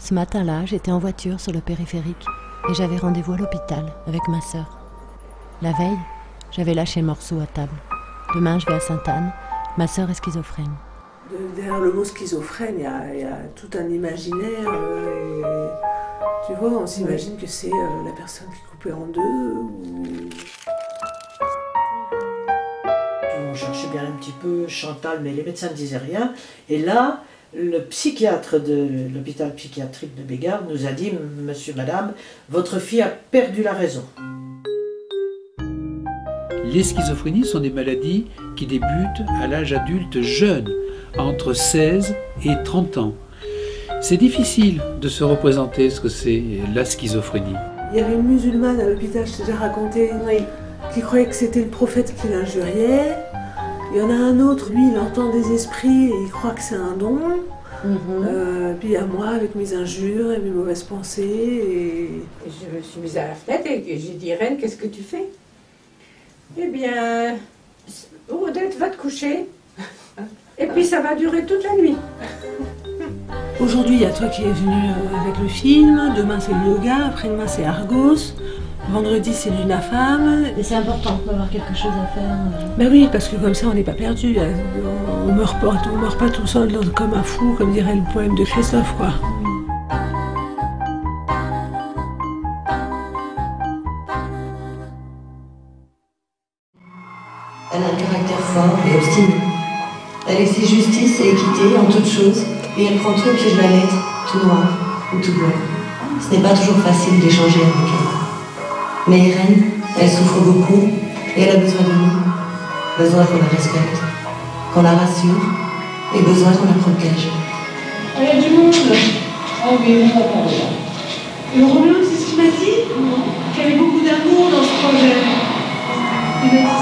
Ce matin-là, j'étais en voiture sur le périphérique et j'avais rendez-vous à l'hôpital avec ma sœur. La veille, j'avais lâché le morceau à table. Demain, je vais à Sainte-Anne. Ma sœur est schizophrène. Derrière le mot schizophrène, il y a tout un imaginaire. Tu vois, on s'imagine que c'est la personne qui est coupée en deux. On cherchait bien un petit peu Chantal, mais les médecins ne disaient rien. Et là, le psychiatre de l'hôpital psychiatrique de Bégard nous a dit « Monsieur, madame, votre fille a perdu la raison ». Les schizophrénies sont des maladies qui débutent à l'âge adulte jeune, entre 16 et 30 ans. C'est difficile de se représenter ce que c'est la schizophrénie. Il y avait une musulmane à l'hôpital, je t'ai déjà raconté, qui croyait que c'était le prophète qui l'injuriait. Il y en a un autre, lui, il entend des esprits et il croit que c'est un don. Puis il y a moi avec mes injures et mes mauvaises pensées. Et je me suis mise à la fenêtre et j'ai dit « Reine, qu'est-ce que tu fais ?» Eh bien, Odette, va te coucher. Et puis ça va durer toute la nuit. Aujourd'hui, il y a toi qui es venu avec le film, demain c'est le yoga, après-demain c'est Argos, vendredi c'est l'UNAFAM. Et c'est important d'avoir quelque chose à faire. Ben oui, parce que comme ça on n'est pas perdu. On meurt pas tout seul comme un fou, comme dirait le poème de Christophe, quoi. Elle a un caractère fort et obstiné. Elle exige justice et équité en toutes choses, et elle prend tout au pied de la lettre, tout noir ou tout blanc. Ce n'est pas toujours facile d'échanger avec elle. Mais Irène, elle souffre beaucoup, et elle a besoin de nous. Besoin qu'on la respecte, qu'on la rassure, et besoin qu'on la protège. Il y a du monde. Ah oui, on va parler là. Le Roméo, c'est ce qu'il m'a dit? Qu'il y avait beaucoup d'amour dans ce projet. Il m'a dit ça.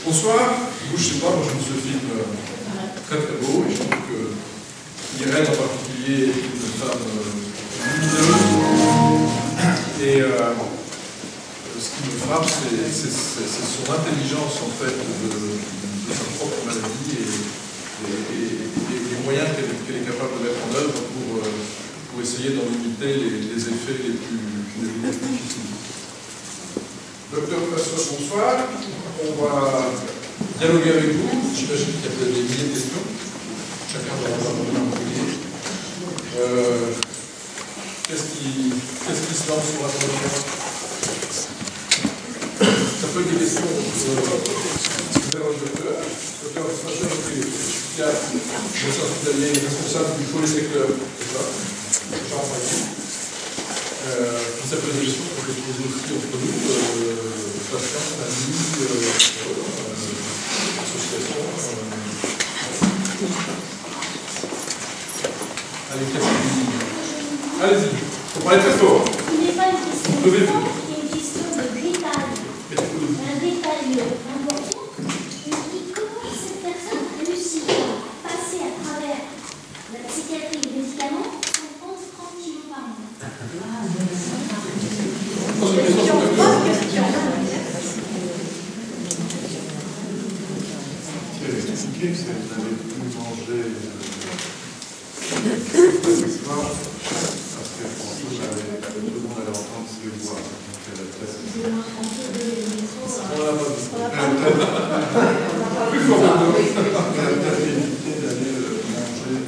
Bonsoir, je sais pas, moi je trouve ce film très très beau et je trouve que Irène en particulier est une femme lumineuse et ce qui me frappe c'est son intelligence en fait de sa propre maladie et les moyens qu'elle est capable de mettre en œuvre pour essayer d'en limiter les effets les plus difficiles. Docteur Passos, bonsoir. On va dialoguer avec vous. J'imagine qu'il y a peut-être des milliers de questions. Chacun va avoir un millier. Qu'est-ce qui se lance sur la première? Ça peut être des questions vers le docteur. Docteur Passos, psychiatre, médecin hospitalier, responsable du pôle secteur. C'est ça? Ça peut être des questions qu'on peut poser aussi entre nous, patients, familles, associations. Allez, allez-y, il faut parler très fort. Ce n'est pas une question de Levez-vous. temps, c'est une question de détail. Un détail important. Comment cette personne réussit à passer à travers la psychiatrie et les médicaments en 30 kilos par mois? Vous avez pu manger parce que tout le monde allait entendre ses voix. Plus fort. Elle a évité d'aller manger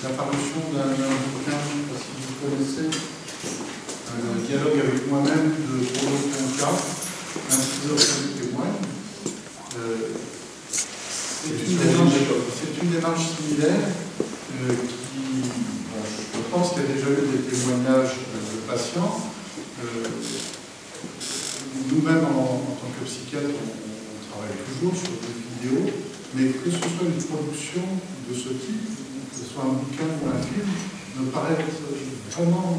la parution d'un bouquin, je ne sais pas si vous connaissez, un dialogue avec moi-même de Paulo Conca, un schizophrénie témoin. C'est une démarche similaire qui, bon, je pense qu'il y a déjà eu des témoignages de patients. Nous-mêmes, en tant que psychiatre, on travaille toujours sur des vidéos, mais que ce soit une production de ce type, que ce soit un bouquin ou un film, me paraît être vraiment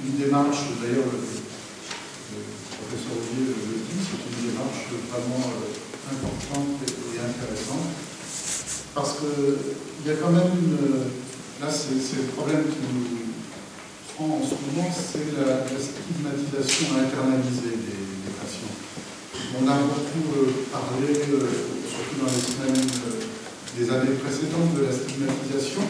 une démarche, d'ailleurs, le professeur Olivier le dit, c'est une démarche vraiment importante et intéressante, parce qu'il y a quand même là c'est le problème qui nous prend en ce moment, c'est la stigmatisation internalisée des patients. On a beaucoup parlé, surtout dans les semaines des années précédentes, de la stigmatisation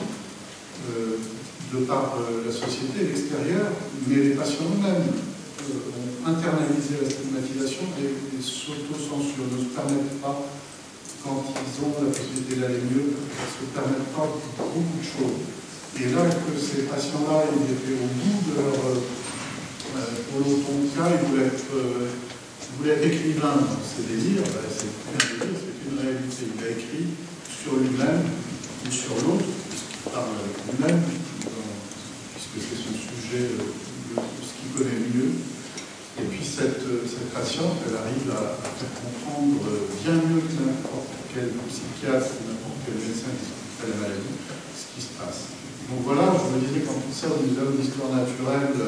de par la société et l'extérieur, mais les patients eux-mêmes ont internalisé la stigmatisation et s'auto-censurent, ne se permettent pas, quand ils ont la possibilité d'aller mieux, ne se permettent pas beaucoup de choses. Et là, que ces patients-là, ils étaient au bout de leur Paulo Conca, ils voulaient être écrivain dans ses désirs, c'est plus un délire, c'est une réalité. Il a écrit sur lui-même ou sur l'autre, puisqu'il parle avec lui-même, puisque c'est son sujet, ce qu'il connaît mieux. Et puis cette patiente, elle arrive à faire comprendre bien mieux que n'importe quel psychiatre ou n'importe quel médecin qui s'occupe de la maladie ce qui se passe. Donc voilà, je me disais qu'en tout ça, au muséum d'histoire naturelle,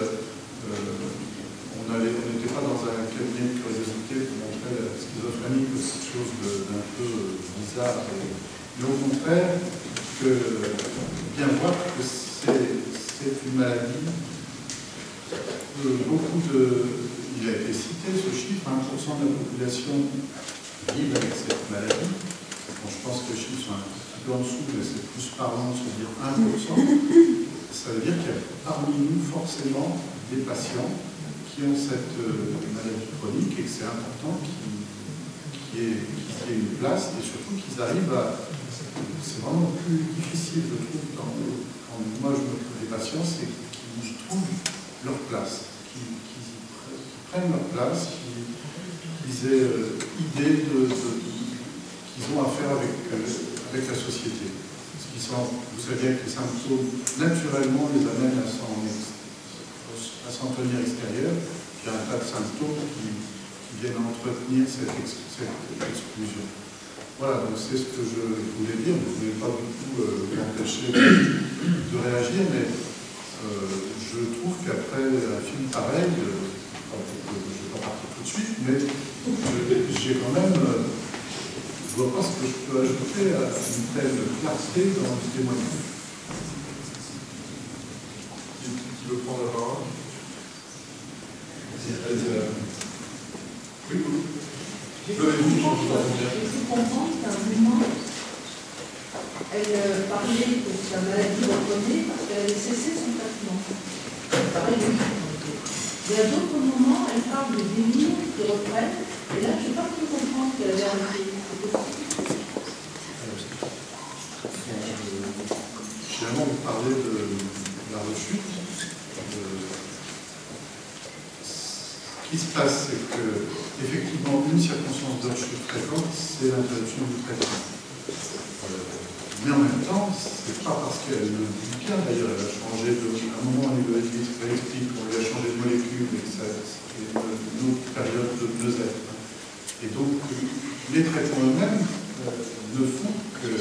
on n'était pas dans un cabinet de curiosité pour montrer la schizophrénie comme quelque chose d'un peu bizarre, mais au contraire, bien voir que c'est une maladie. Il a été cité ce chiffre, 1% de la population vit avec cette maladie. Bon, je pense que les chiffres sont un petit peu en dessous, mais c'est plus parlant de se dire 1%. Ça veut dire qu'il y a parmi nous forcément des patients qui ont cette maladie chronique et que c'est important qu'il y ait une place et surtout qu'ils arrivent à... C'est vraiment plus difficile, je trouve, quand moi je m'occupe des patients, c'est qu'ils trouvent leur place, qu'ils prennent leur place, qu'ils aient idée qu'ils ont à faire avec la société. Vous savez que les symptômes, naturellement, les amènent à s'en tenir extérieur. Il y a un tas de symptômes qui viennent entretenir cette exclusion. Voilà, donc c'est ce que je voulais dire. Je ne voulais pas du tout vous empêcher de réagir, mais je trouve qu'après un film pareil, je ne vais pas partir tout de suite, mais j'ai quand même... je ne vois pas ce que je peux ajouter à une telle clarté dans le témoignage. Qui veut prendre la parole? Oui, oui. J'ai cru comprendre qu'à un moment, elle parlait de sa maladie reprenée parce qu'elle avait cessé son traitement. Et à d'autres moments, elle parle de délire qui reprennent. Et là, je n'ai pas pu comprendre qu'elle avait arrêté. Finalement, vous parlez de la rechute. Ce qui se passe, c'est que, effectivement, une circonstance de rechute fréquente, c'est l'interruption du traitement. Mais en même temps, c'est pas parce qu'elle le dit bien, d'ailleurs, elle a changé à un moment au niveau électrique, on lui a changé de molécule, et ça, c'est une autre période de 2 êtres. Et donc, les traitements eux-mêmes ne font que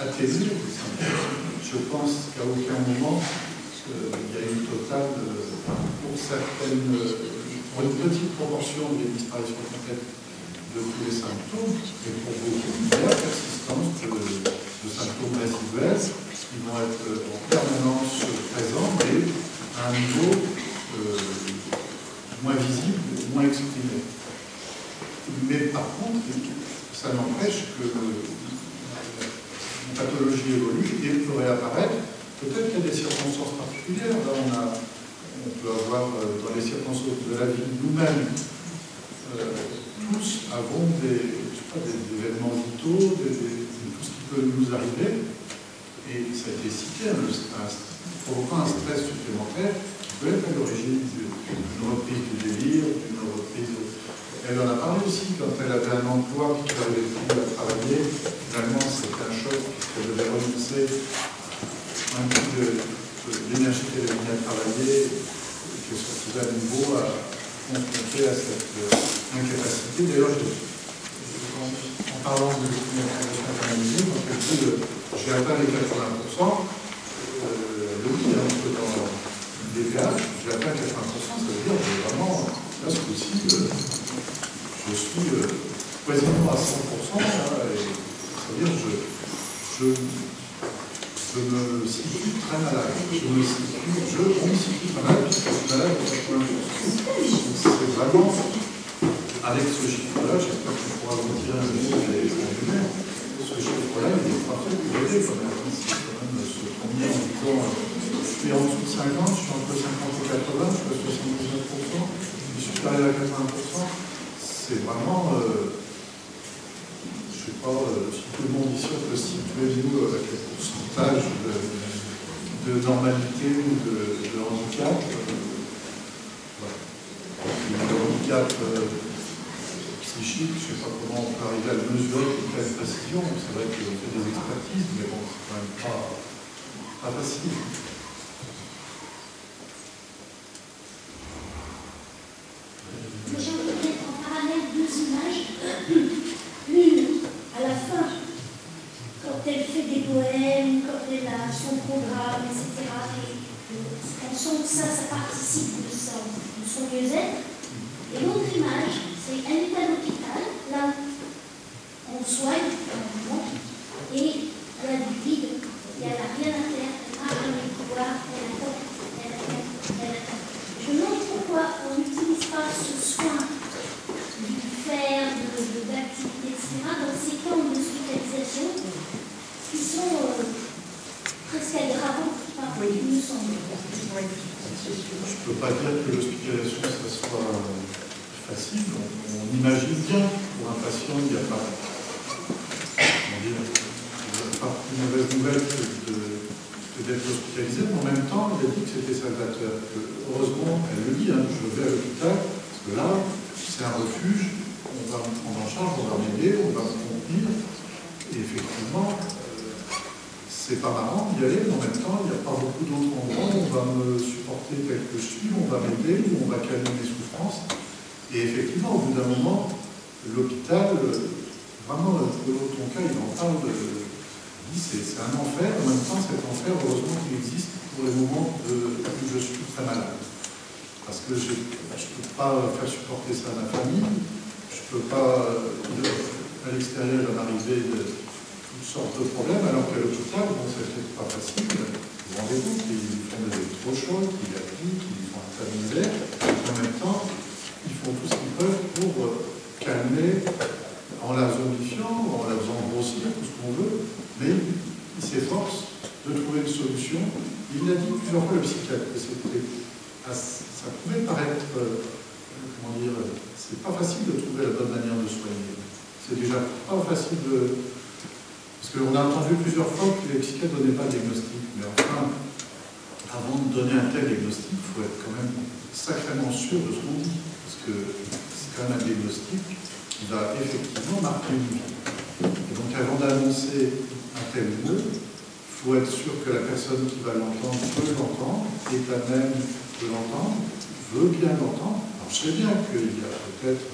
atténuer les symptômes. Je pense qu'à aucun moment, il y a une totale, pour une petite proportion des disparitions complètes de tous les symptômes, mais pour beaucoup, il y a la persistance de symptômes résiduels qui vont être en permanence présents, mais à un niveau moins visible, moins exprimé. Mais par contre, ça n'empêche que une pathologie évolue et peut réapparaître. Peut-être qu'il y a des circonstances particulières. Là, on peut avoir dans les circonstances de la vie nous-mêmes, tous avons des événements vitaux, tout ce qui peut nous arriver. Et ça a été cité, provoquant un stress supplémentaire qui peut être à l'origine d'une reprise du délire, d'une reprise. Elle en a parlé aussi quand elle avait un emploi qui n'arrivait plus à travailler. Finalement, c'était un choc puisqu'elle devait renoncer un peu de l'énergie qu'elle avait mis à travailler et que se retrouvait à nouveau à confronter à cette incapacité. D'ailleurs, en parlant de l'optimisation internalisée, quand elle dit j'ai atteint les 80%, le dit, dans les péages, j'ai atteint 80%, ça veut dire que vraiment, là, ce coup-ci, je suis quasiment à 100%, là, et c'est-à-dire je me situe très malade. On me situe très malade, puisque je suis malade à 80%. Donc c'est vraiment, avec ce chiffre-là, j'espère qu'on pourra vous dire un jour les lumières, ce chiffre-là, il est parfait pour aider quand même. C'est quand même se promener en disant, je suis en dessous de 50, je suis entre 50 et 80, je suis à 79%, je suis supérieur à 80%. C'est vraiment, je ne sais pas si tout le monde ici peut se situer, nous, avec quel pourcentage de normalité ou de handicap. Voilà. Le handicap psychique, je ne sais pas comment on peut arriver à le mesurer avec une telle précision. C'est vrai qu'on fait des expertises, mais bon, c'est quand même pas facile. J'ai envie de mettre en parallèle deux images. Une, à la fin, quand elle fait des poèmes, quand elle a son programme, etc. On sent que ça participe de son mieux-être. Et l'autre image, c'est elle est à l'hôpital, là on soigne, et elle a du vide, et elle n'a rien à faire, elle marche dans les couloirs, elle attend. Je me demande pourquoi on n'utilise pas ce soin du faire, d'activité, etc., dans ces camps d'hospitalisation qui sont presque aggravants, parfois, il me semble. Je ne peux pas dire que l'hospitalisation, ça soit facile. On imagine bien, pour un patient, il n'y a pas une mauvaise nouvelle que d'être hospitalisé, mais en même temps, il a dit que c'était salvateur. Heureusement, elle le dit, je vais à l'hôpital, parce que là, c'est un refuge, on va me prendre en charge, on va m'aider, on va me contenir. Et effectivement, c'est pas marrant d'y aller, mais en même temps, il n'y a pas beaucoup d'autres endroits où on va me supporter tel que je suis, on va m'aider, où on va calmer mes souffrances. Et effectivement, au bout d'un moment, l'hôpital, vraiment, ton cas, il en parle, c'est un enfer. En même temps, cet enfer, heureusement qu'il existe pour les moments où je suis très malade. Parce que je ne peux pas faire supporter ça à ma famille, je ne peux pas, à l'extérieur, il va m'arriver toutes sortes de problèmes, alors qu'à l'hôpital, bon, c'est peut-être pas facile. Vous rendez-vous qu'ils font des électrochocs, qu'ils appliquent, qu'ils font un tas de misère. En même temps, ils font tout ce qu'ils peuvent pour calmer, en la zombifiant, en la faisant grossir, tout ce qu'on veut, mais ils s'efforcent de trouver une solution. Il l'a dit plusieurs fois, le psychiatre, que ça pouvait paraître, comment dire, c'est pas facile de trouver la bonne manière de soigner. C'est déjà pas facile de... Parce qu'on a entendu plusieurs fois que les psychiatres ne donnaient pas de diagnostic, mais enfin, avant de donner un tel diagnostic, il faut être quand même sacrément sûr de ce qu'on dit, parce que c'est quand même un diagnostic qui va effectivement marquer une vie. Et donc avant d'annoncer un tel mot, il faut être sûr que la personne qui va l'entendre peut l'entendre, est à même de l'entendre, veut bien l'entendre. Alors je sais bien qu'il y a peut-être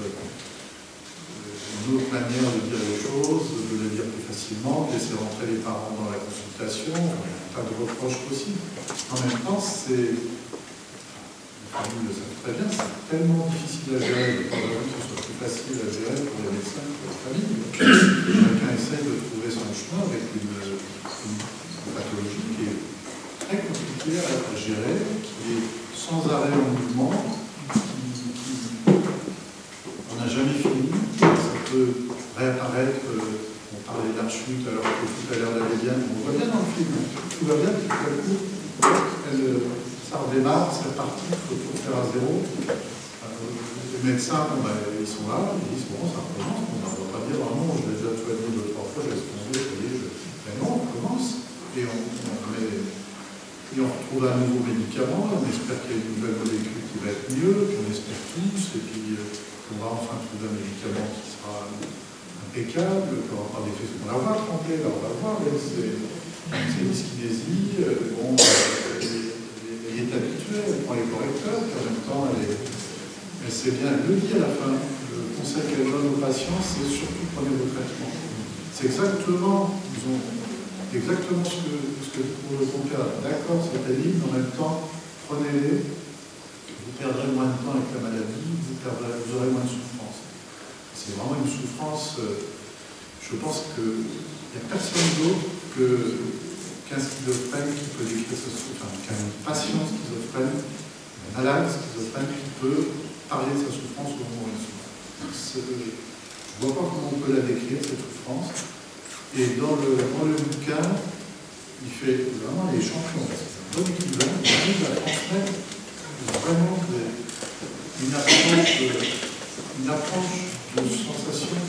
une autre manière de dire les choses, de les dire plus facilement, de laisser rentrer les parents dans la consultation, pas de reproches possibles. En même temps, c'est... Les familles le savent très bien, c'est tellement difficile à gérer, et pas vraiment que ce soit plus facile à gérer pour les médecins que pour les familles. Chacun essaie de trouver son chemin avec une pathologie qui est très compliquée à gérer, qui est sans arrêt en mouvement, on n'a jamais fini, ça peut réapparaître, on parlait d'Archut alors que tout à l'heure elle allait bien, on voit bien dans le film, tout va bien, tout à coup, ça redémarre, c'est reparti, il faut tout faire à zéro. Les médecins, ils sont là, ils disent bon, ça recommence, on ne va pas dire vraiment, je l'ai déjà soigné 2 ou 3 fois, je laisse tomber, mais non, on commence, et on trouve un nouveau médicament, on espère qu'il y a une nouvelle molécule qui va être mieux, qu'on espère tous, et puis qu'on va enfin trouver un médicament qui sera impeccable, qui n'aura pas d'effet secondaire. On va trembler, là, on va voir, c'est dyskinésie, bon, elle est habituée, elle prend les correcteurs, puis en même temps, elle sait bien, elle le dit à la fin. Le conseil qu'elle donne aux patients, c'est surtout prenez vos traitements. C'est exactement, ce que pour le compère. D'accord, c'est pénible, mais en même temps, prenez-les, vous perdrez moins de temps avec la maladie, vous aurez moins de souffrance. C'est vraiment une souffrance, je pense qu'il n'y a personne d'autre qu'un schizophrène qui peut décrire ce souffrance, qu'un patient schizophrène, un malade schizophrène qui peut parler de sa souffrance au moment où il souffre. Je ne vois pas comment on peut la décrire, cette souffrance. Et dans le bouquin, il fait vraiment les champions. C'est un bon écrivain, il arrive à transmettre vraiment une approche de sensation.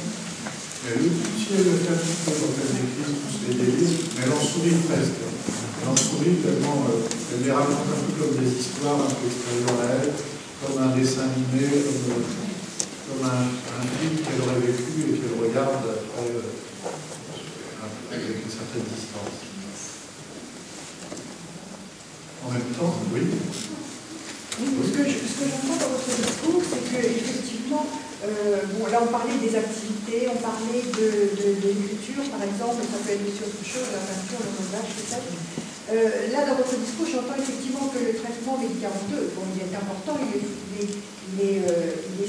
Elle utilise le fait un petit peu quand elle décrit tous les délires, mais elle en sourit presque. Elle en sourit tellement, elle les raconte un peu comme des histoires un peu extérieures à elle, comme un dessin animé, comme un film qu'elle aurait vécu et qu'elle regarde après, avec une certaine distance. En même temps, oui. Oui, ce que j'entends dans votre discours, c'est qu'effectivement, bon, là on parlait des activités, on parlait de l'écriture, par exemple, ça peut être aussi autre chose, la peinture, le modelage, peut-être. Là, dans votre discours, j'entends effectivement que le traitement médicamenteux, bon, il est important, il est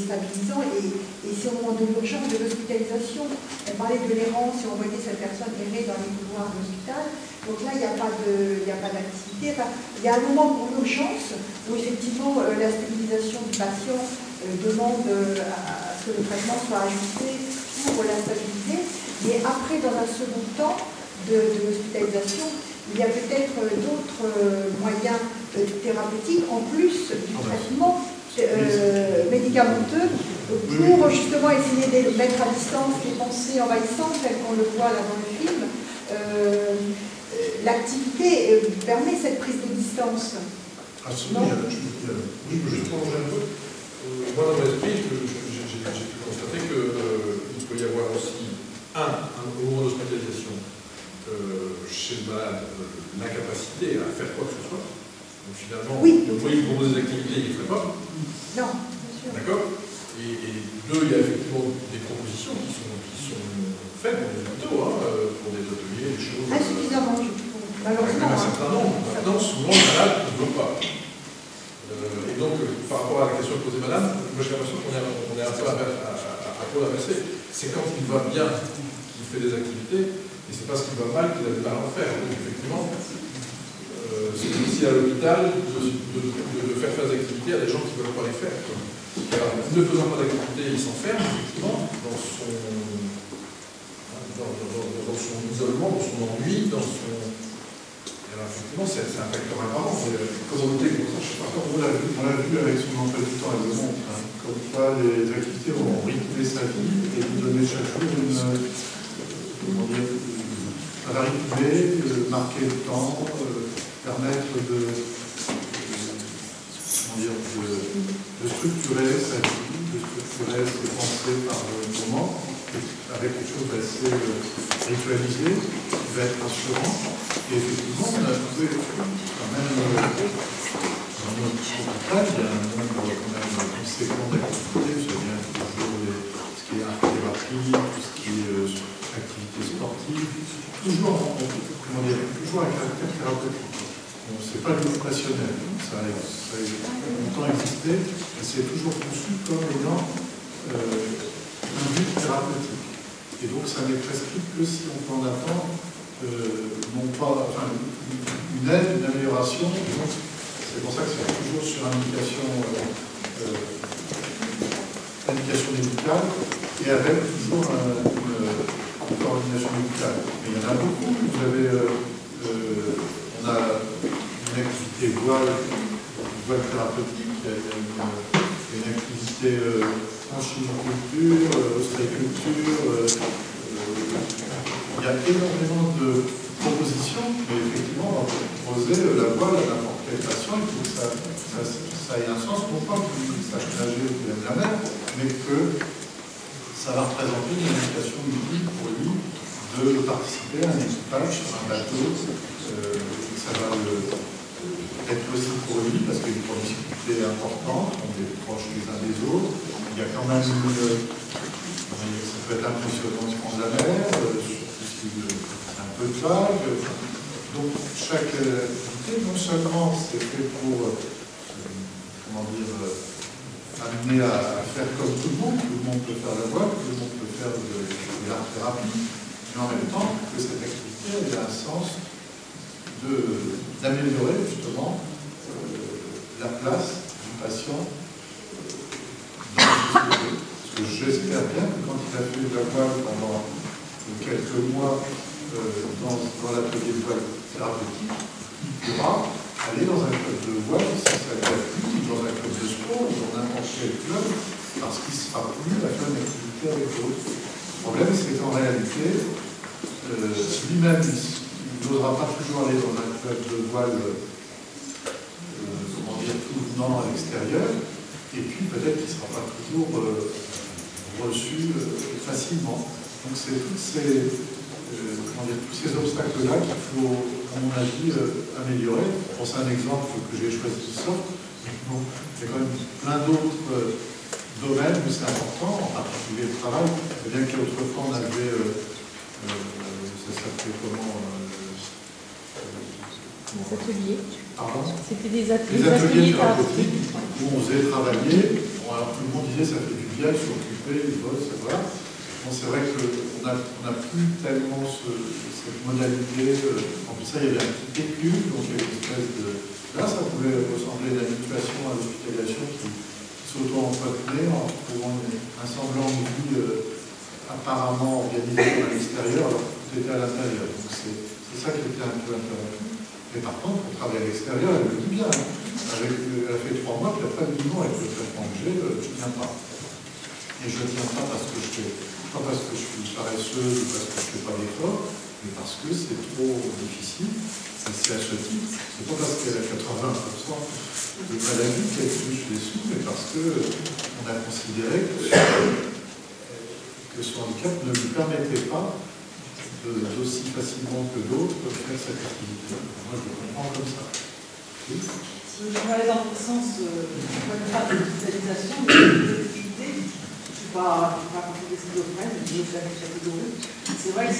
stabilisant, et c'est au moment de l'urgence, de l'hospitalisation. On parlait de l'errance, si on voyait cette personne errer dans les couloirs de l'hôpital. Donc là, il n'y a pas d'activité. Enfin, il y a un moment pour l'urgence où effectivement la stabilisation du patient demande à ce que le traitement soit ajusté pour la stabilité. Mais après, dans un second temps de l'hospitalisation, il y a peut-être d'autres moyens thérapeutiques en plus du traitement médicamenteux pour justement essayer de mettre à distance les pensées envahissantes telles qu'on le voit là dans le film. L'activité permet cette prise de distance. Absolument. Oui, je prolonge un peu. Moi, dans mon esprit, j'ai pu constater qu'il peut y avoir aussi, au moment de l'hospitalisation, chez le malade, l'incapacité à faire quoi que ce soit. Donc finalement, oui. Vous voyez, vous proposez des activités, il ne ferait pas. Non, bien sûr. D'accord. Et deux, il y a effectivement des propositions qui sont faites pour des hôpitaux, pour des ateliers, des choses. Insuffisamment, malheureusement. Un certain nombre. Maintenant, souvent, le malade ne veut pas. Et donc, par rapport à la question posée madame, moi j'ai l'impression qu'on est un peu à pôle inversé. C'est quand il va bien qu'il fait des activités, et c'est parce qu'il va mal qu'il a du mal à en faire. Donc, effectivement, c'est difficile à l'hôpital de faire des activités à des gens qui ne veulent pas les faire. Alors, ne faisant pas d'activité, il s'enferme, effectivement, dans son isolement, dans son ennui, dans son... Alors, effectivement, c'est un facteur important. On l'a vu avec son emploi du temps, elle le montre. Comme quoi, les activités vont rythmer sa vie et lui donner chaque jour à la rythmer, marquer le temps, permettre de structurer sa vie, de structurer ses pensées par moment, avec quelque chose d'assez ritualisé, qui va être rassurant. Et effectivement, on a trouvé quand même dans notre hôpital, il y a un nombre quand même conséquent d'activités. Je viens toujours ce qui est art-thérapie, tout ce qui est activité sportive, toujours à caractère thérapeutique. Ce n'est pas du passionnel, ça a longtemps existé, et c'est toujours conçu comme ayant un but thérapeutique. Et donc ça n'est prescrit que si on peut en attendre non pas une aide, une amélioration. C'est pour ça que c'est toujours sur indication médicale et avec toujours une coordination médicale. Mais il y en a beaucoup. Vous avez, on a une activité voile thérapeutique, il y a une activité en chimiculture, ostréiculture, il y a énormément de propositions, mais effectivement, on va proposer la voile à n'importe quel patient, il faut que ça ait un sens, non pas qu'il sache nager ou qu'il aime la mer, mais que ça va représenter une invitation utile pour lui de participer à un équipage sur un bateau. Ça va être possible pour lui parce qu'il y a une promiscuité importante, on est proches les uns des autres. Il y a quand même ça peut être impressionnant de prendre la mer, un peu de vague. Donc chaque activité, non seulement c'est fait pour amener à faire comme tout le monde peut faire la voile, tout le monde peut faire de l'art-thérapie, mais en même temps que cette activité a un sens d'améliorer justement la place du patient dans la société. Parce que j'espère bien que quand il a fait de la voile pendant quelques mois dans l'atelier de voile thérapeutique, il pourra aller dans un club de voile, si ça lui a plu, ou dans un club de sport, ou dans n'importe quel club, parce qu'il sera plus à faire une activité avec d'autres. Le problème, c'est qu'en réalité, lui-même, il n'osera pas toujours aller dans un club de voile, tout venant à l'extérieur, et puis peut-être qu'il ne sera pas toujours reçu facilement. Donc c'est tous ces obstacles-là qu'il faut, à mon avis, améliorer. Bon, c'est un exemple que j'ai choisi de sorte, mais bon, il y a quand même plein d'autres domaines où c'est important, en particulier le travail. C'est bien qu'autrefois on avait, ça s'appelait comment des ateliers. Pardon ? C'était des ateliers. Les ateliers thérapeutiques où on faisait travailler. Bon, alors tout le monde disait ça fait du bien, s'occuper, ils bossent, voilà. Bon, c'est vrai qu'on n'a plus tellement cette modalité. En plus, ça, il y avait un petit écume, donc il y avait une espèce de. Là, ça pouvait ressembler à l'habituation à l'hospitalisation qui s'auto-entretenait en trouvant un semblant de vie apparemment organisé à l'extérieur, alors que tout était à l'intérieur. Donc c'est ça qui était un peu intéressant. Mais par contre, pour travailler à l'extérieur, elle le dit bien. Elle a fait 3 mois, puis après, elle dit non, avec le traitement que j'ai, je ne tiens pas. Et je ne tiens pas parce que pas parce que je suis paresseuse ou parce que je ne fais pas d'effort, mais parce que c'est trop difficile. Et c'est à ce titre, c'est pas parce qu'elle a 80% de maladie qu'elle touche les sous, mais parce qu'on a considéré que son handicap ne lui permettait pas d'aussi facilement que d'autres faire cette activité. Moi, je le comprends comme ça. Oui. Je vais aller dans le sens de la digitalisation de l'activité. Je ne suis pas contre les schizophrènes, je fais avec chaque catégorie. C'est vrai que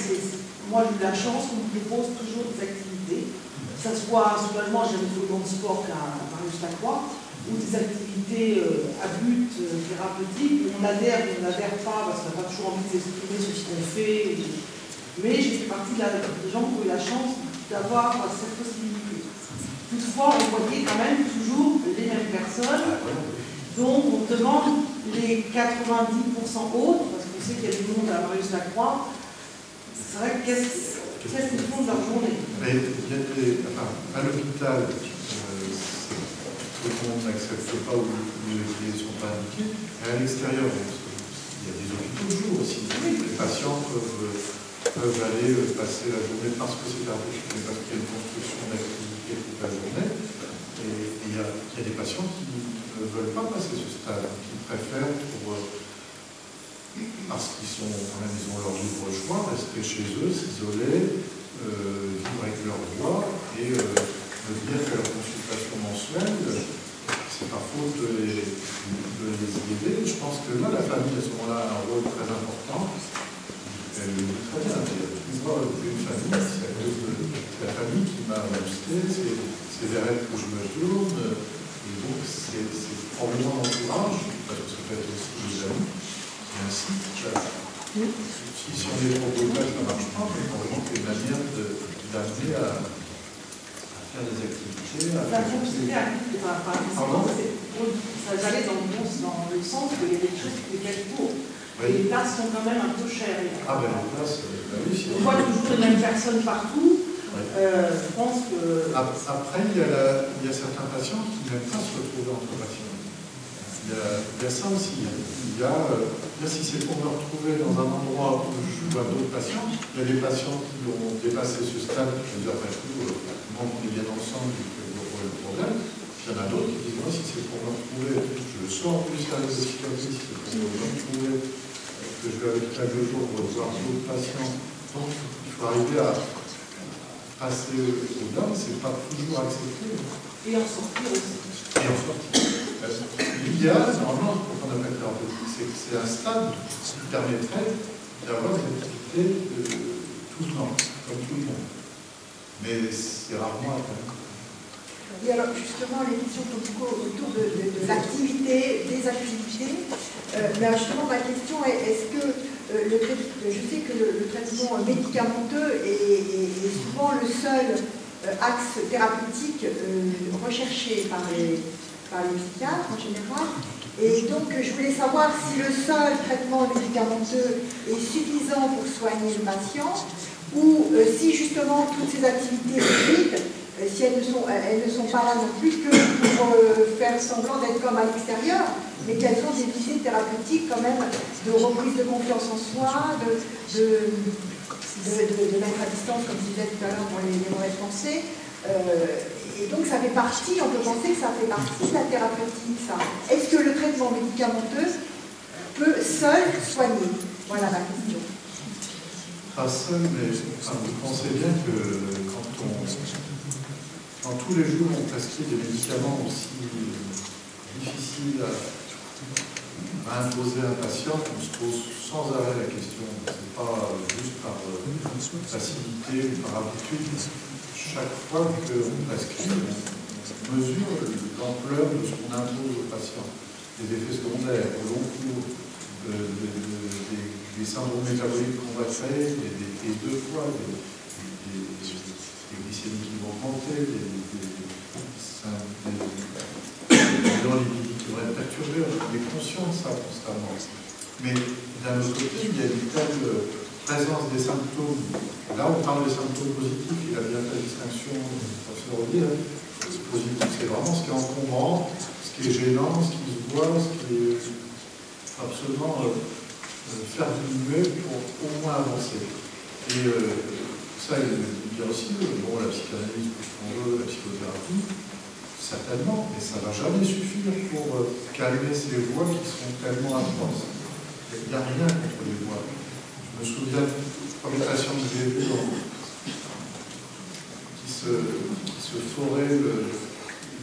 moi, j'ai eu la chance qu'on me propose toujours des activités, que ce soit soudainement, j'ai une seconde sport qu'à Marius Lacroix, ou des activités à but thérapeutique, où on adhère ou on n'adhère pas, parce qu'on n'a pas toujours envie de s'exprimer sur ce qu'on fait. Mais j'ai fait partie des gens qui ont eu la chance d'avoir cette possibilité. Toutefois, on voyait quand même toujours les mêmes personnes, donc on demande les 90% autres, parce qu'on sait qu'il y a du monde à Marius Lacroix. C'est vrai que qu'est-ce qu'ils font de leur journée? Mais à l'hôpital, tout le monde n'accepte pas ou les ne sont pas indiqués. Et à l'extérieur, il y a des hôpitaux de jour aussi. Les patients peuvent aller passer la journée parce que c'est artificiel, mais parce qu'il y a une construction d'activité toute la journée. Et il y a des patients qui ne veulent pas passer ce stade, qui préfèrent, parce qu'ils sont quand même, ils ont leur libre choix, rester chez eux, s'isoler, vivre avec leur voix et me dire que leur consultation mensuelle, c'est pas faute de les aider. Je pense que là, la famille à ce moment-là a un rôle très important. Elle le dit très bien. Moi, j'ai une famille, c'est à cause de la famille qui m'a boosté, c'est vers elle que je me tourne, et donc c'est probablement l'entourage, parce que ça peut être aussi des amis, et ainsi, si on est trop brutal, ça ne marche pas, mais probablement qu'il y a une manière d'amener à faire des activités. J'allais dans le sens qu'il y a des choses qui étaient pour. Et les places sont quand même un peu chères. Ah ben les places, oui. On voit toujours les mêmes personnes partout. Je pense que... Après, il y a certains patients qui n'aiment pas se retrouver entre patients. Il y y a ça aussi. Si c'est pour me retrouver dans un endroit où je vois d'autres patients, il y a des patients qui ont dépassé ce stade, qui disent après tout, on est bien ensemble, il y a le problème. Puis il y en a d'autres qui disent, moi, si c'est pour me retrouver, je sors du service de psychiatrie, si c'est pour me retrouver, que je vais avec chaque jour voir d'autres patients. Donc, il faut arriver à passer au-delà, mais ce n'est pas toujours accepté. Et en sortir aussi. Et en sortir. L'idéal, normalement, pour qu'on appelle thérapeutique, c'est que c'est un stade qui permettrait d'avoir des activités tout le temps, comme tout le monde. Mais c'est rarement atteint. Et alors, justement, les questions tournent beaucoup autour de l'activité, des activités. Mais justement, ma question est, est-ce que je sais que le traitement médicamenteux est souvent le seul axe thérapeutique recherché par les psychiatres en général. Et donc, je voulais savoir si le seul traitement médicamenteux est suffisant pour soigner le patient, ou si justement toutes ces activités physiques, si elles ne sont pas là non plus que pour faire semblant d'être comme à l'extérieur, mais qu'elles ont des visées thérapeutiques quand même de reprise de confiance en soi, de mettre à distance, comme je disais tout à l'heure, pour les mauvaises pensées. Et donc ça fait partie, on peut penser que ça fait partie de la thérapeutique, ça. Est-ce que le traitement médicamenteux peut seul soigner? Voilà ma question. Pas seul, mais vous pensez bien que quand tous les jours on prescrit des médicaments aussi difficiles à imposer à un patient, on se pose sans arrêt la question. C'est pas juste par facilité ou par habitude. Chaque fois qu'on prescrit, on mesure l'ampleur de ce qu'on impose au patient. Les effets secondaires au long cours, des syndromes métaboliques qu'on va créer, des deux fois, des glycémies qui vont augmenter, des bilans lipidiques qui vont être perturbés. On est conscient de ça constamment. Mais d'un autre côté, il y a une telle présence des symptômes. Là, on parle des symptômes positifs, il a bien fait la distinction, professeur Audier. Positif, c'est vraiment ce qui est encombrant, ce qui est gênant, ce qui se voit, ce qui est absolument faire diminuer pour au moins avancer. Et ça, il y a aussi la psychanalyse, tout ce qu'on veut, la psychothérapie, certainement, mais ça ne va jamais suffire pour calmer ces voix qui sont tellement atroces. Il n'y a rien contre les voix. Je me souviens du premier patient que j'ai vu qui se forait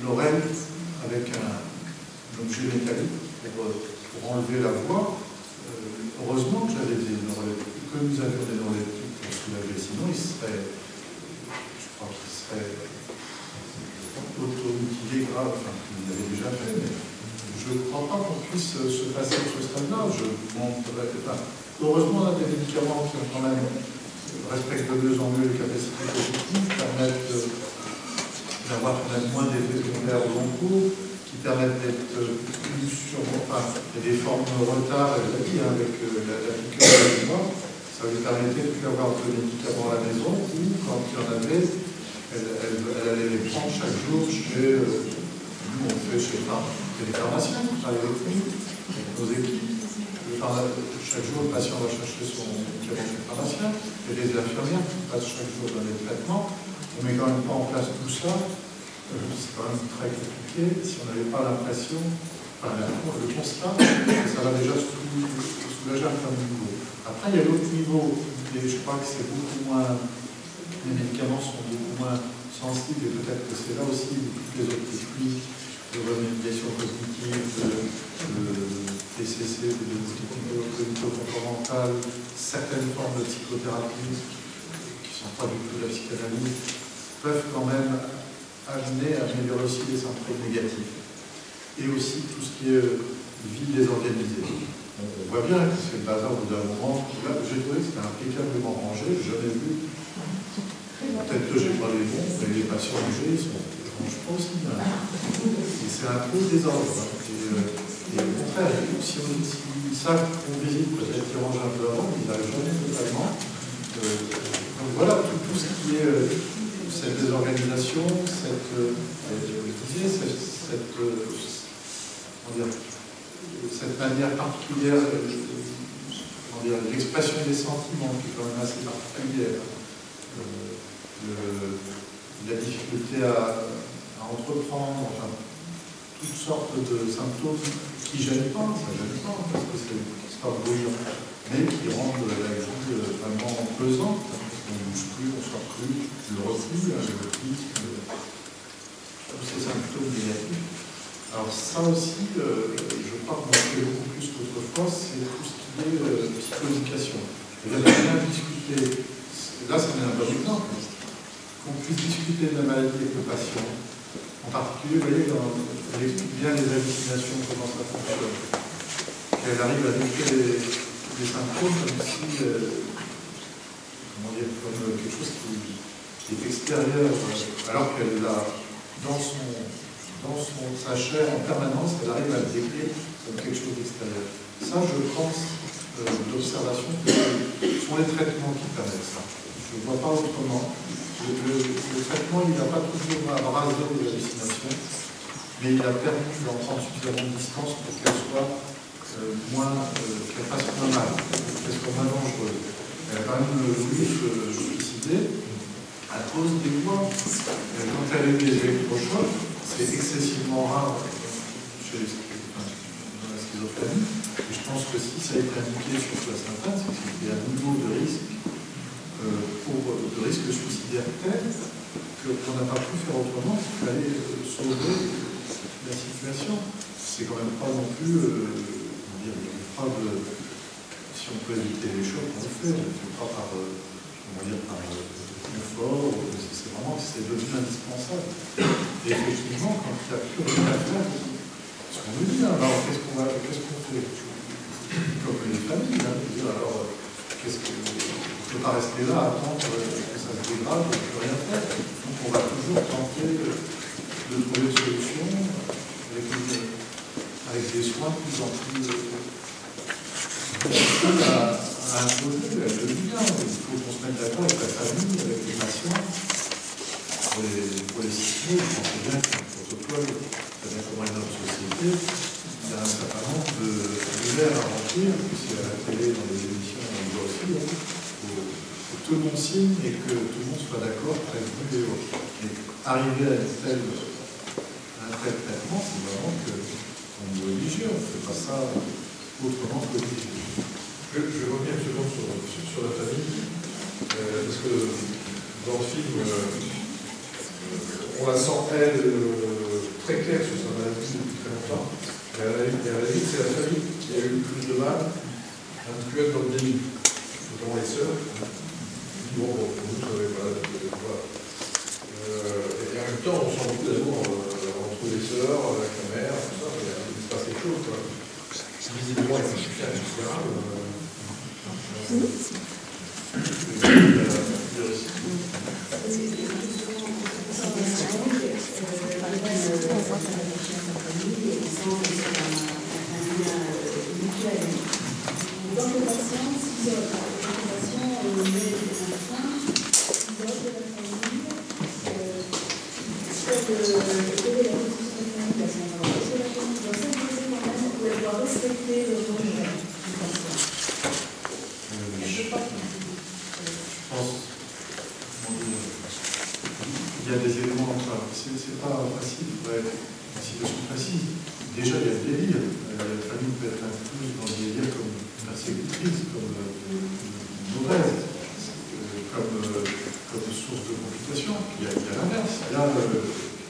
l'oreille avec un objet métallique pour enlever la voix. Heureusement que j'avais des neuroleptiques, que nous avions des neuroleptiques pour soulager, sinon je crois qu'il serait automutilé grave, enfin, il l'avait déjà fait, mais je ne crois pas qu'on puisse se passer de ce stade-là. Heureusement, on a des médicaments qui ont quand même respectent de mieux en mieux les capacités cognitives, permettent d'avoir quand même moins d'effets secondaires au long cours, qui permettent d'être plus sur... Enfin, il y a des formes de retard, elle l'a dit, avec la piqûre de la voix, ça lui permettait de plus avoir de médicaments à la maison, ou quand il y en avait, elle allait les prendre chaque jour chez... nous, on fait chez les pharmaciens, on travaille avec nous, avec nos équipes. Chaque jour, le patient va chercher son médicament chez le pharmacien, et les infirmières qui passent chaque jour dans les traitements. On ne met quand même pas en place tout ça, c'est quand même très compliqué. Si on n'avait pas l'impression, le constat, ça va déjà soulager un certain niveau. Après, il y a l'autre niveau, et je crois que c'est beaucoup moins, les médicaments sont beaucoup moins sensibles, et peut-être que c'est là aussi où toutes les autres techniques de remédiation cognitive, TCC, de cognito-comportementale, certaines formes de psychothérapie qui ne sont pas du tout de la psychanalyse, peuvent quand même amener à améliorer aussi les symptômes négatifs. Et aussi tout ce qui est vie désorganisée. On voit bien que c'est le bazar au bout d'un moment. Là, j'ai trouvé que c'était impeccablement rangé, je l'ai vu. Peut-être que je n'ai pas les bons, mais les patients rangés, ils ne rangent pas aussi bien. Et c'est un peu désordre. Et au contraire, si ils savent qu'on visite, peut-être qu'ils rangent un peu avant, ils n'arrivent jamais totalement. Donc voilà, tout ce qui est cette désorganisation, cette manière particulière, l'expression des sentiments qui est quand même assez particulière, la difficulté à entreprendre, enfin, toutes sortes de symptômes qui ne gênent pas, ça ne gêne pas, parce que c'est pas bruyant, mais qui rendent la vie vraiment pesante, parce qu'on ne bouge plus, on ne sort plus, le reflux, le pic, tous ces symptômes négatifs. Alors ça aussi, je crois qu'on a fait beaucoup plus qu'autrefois, c'est tout ce qui est psychoéducation. J'aimerais bien discuter, là c'est un bon exemple, qu'on puisse discuter de la maladie avec le patient. En particulier, vous voyez, elle explique bien les hallucinations, comment ça fonctionne. Qu'elle arrive à décrire les symptômes comme si, comment dire, comme quelque chose qui est extérieur, alors qu'elle a dans sa chair en permanence, elle arrive à le décrire comme quelque chose d'extérieur. Ça, je pense, l'observation, ce sont les traitements qui permettent ça. Je ne vois pas autrement. Le traitement, il n'a pas toujours abrasé les hallucinations, mais il a permis d'en prendre suffisamment de distance pour qu'elle soit qu'elle fasse moins mal, qu'elle soit moins dangereuse. Elle a quand même voulu se suicider à cause des voix. Quand elle a eu des électrochocs, c'est excessivement rare chez dans la schizophrénie. Et je pense que si ça a été indiqué sur la symptôme, c'est qu'il y a un niveau de risque de risque suicidaire tel qu'on n'a pas pu faire autrement qu'il fallait sauver la situation. C'est quand même pas non plus, si on peut éviter les chocs, on le fait. On ne le fait pas par confort, c'est vraiment que c'est devenu indispensable. Et effectivement, quand il n'y a plus rien à faire, ce qu'on nous dit, alors qu'est-ce qu'on fait? Comme les familles, alors qu'est-ce que. On ne peut pas rester là à attendre que ça se dégrade et ne plus rien faire. Donc on va toujours tenter de trouver une solution avec des soins de plus en plus difficiles à imposer. Elle le dit bien, il faut qu'on se mette d'accord avec la famille, avec les patients, pour les situer. Je pense bien que le protocole, ça vient comment dans notre société, il y a un certain nombre d'univers à remplir, puisque à la télé, dans les émissions, on le voit aussi. Tout le monde signe et que tout le monde soit d'accord, prévenu et autres. Mais arriver à un tel traitement, c'est vraiment qu'on est obligé, on ne fait pas ça autrement qu'obligé. Je vais revenir une seconde sur la famille, parce que dans le film, on la sent, elle, très claire sur sa maladie depuis très longtemps, et à la limite, c'est la famille qui a eu le plus de mal à ne plus être dans le déni, notamment les sœurs. Bon, pour nous, voilà. Et en même temps, on sent beaucoup d'amour entre les sœurs, avec la mère, tout ça, il se passe quelque chose, quoi. Visiblement, il y a un soutien considérable. Il y a des éléments, c'est pas facile, il faut être une situation précise. Déjà, il y a le délire. La famille peut être incluse dans le délire comme persécutrice, comme mauvaise, comme source de complications. Il y a l'inverse. Il y a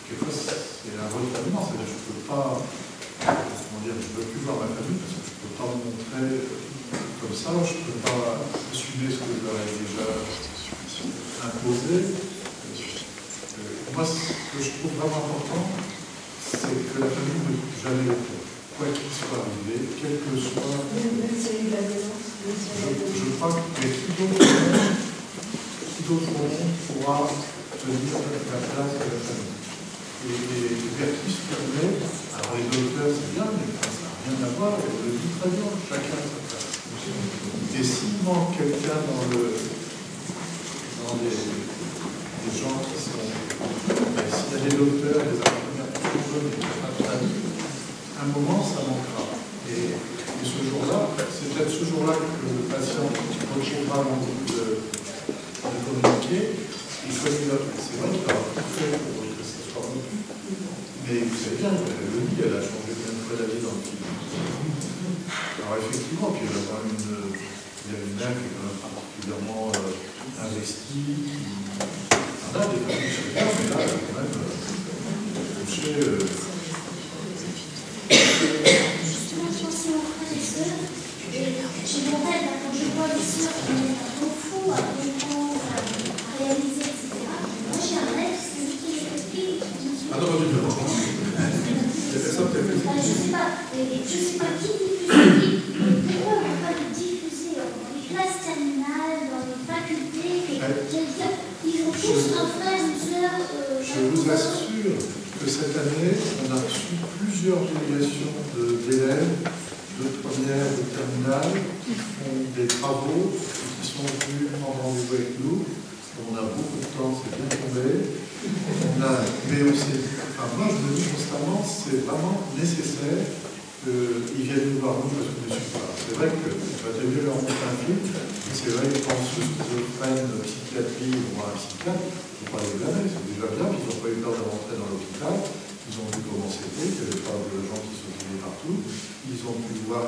quelquefois, c'est un refermement, c'est-à-dire je ne peux pas, je ne peux plus voir ma famille parce que je ne peux pas me montrer comme ça, je ne peux pas assumer ce que je leur ai déjà imposé. Moi, ce que je trouve vraiment important, c'est que la famille ne coupe jamais le coup, quoi qu'il soit arrivé, quel que soit. Je crois que qui d'autre pourra tenir la place de la famille. Et Bertus permet, alors les docteurs c'est bien, mais ça n'a rien à voir, elle le dit très bien, chacun sa place. Et s'il manque quelqu'un dans les gens qui sont. S'il y a des docteurs, des infirmières, à un moment, ça manquera. Et ce jour-là, c'est peut-être ce jour-là que le patient retrouvera l'envie de communiquer. Et comme c'est vrai qu'il aura tout fait pour que ça soit revu. Mais vous savez bien, le lit, elle a changé plein de fois la vie dans le film. Alors effectivement, puis il y a quand même une mère qui est quand même particulièrement investie. On a des familles sur le terrain, mais là, quand même, touché. Justement, je pensais aux frères et sœurs, et j'ai mon rêve, quand je vois les sœurs qui ont un bon fou à comprendre, à réaliser, etc. Moi, j'ai un rêve, c'est Mickey et Sophie. Ah non, pas du tout. Il y a personne qui a fait ça. Je sais pas qui diffuse qui, pourquoi on ne va pas le diffuser dans les classes terminales, dans les facultés, ils ont tous un frère, une sœur. Je vous assure que cette année, on a reçu plusieurs délégations d'élèves de première, de terminale, qui font des travaux, qui sont venus prendre rendez-vous avec nous. On a beaucoup de temps, c'est bien tombé. Mais aussi, moi je me dis constamment, c'est vraiment nécessaire qu'ils viennent nous voir nous parce que je ne suis pas. C'est vrai que j'ai leur montre un film, et c'est vrai que quand schizophrène, psychiatrie, ou un psychiatre, il ne faut pas les blâmer, c'est déjà bien, puis ils n'ont pas eu peur de rentrer dans l'hôpital, ils ont vu comment c'était, qu'il n'y avait pas de gens qui s'occupaient partout, ils ont pu voir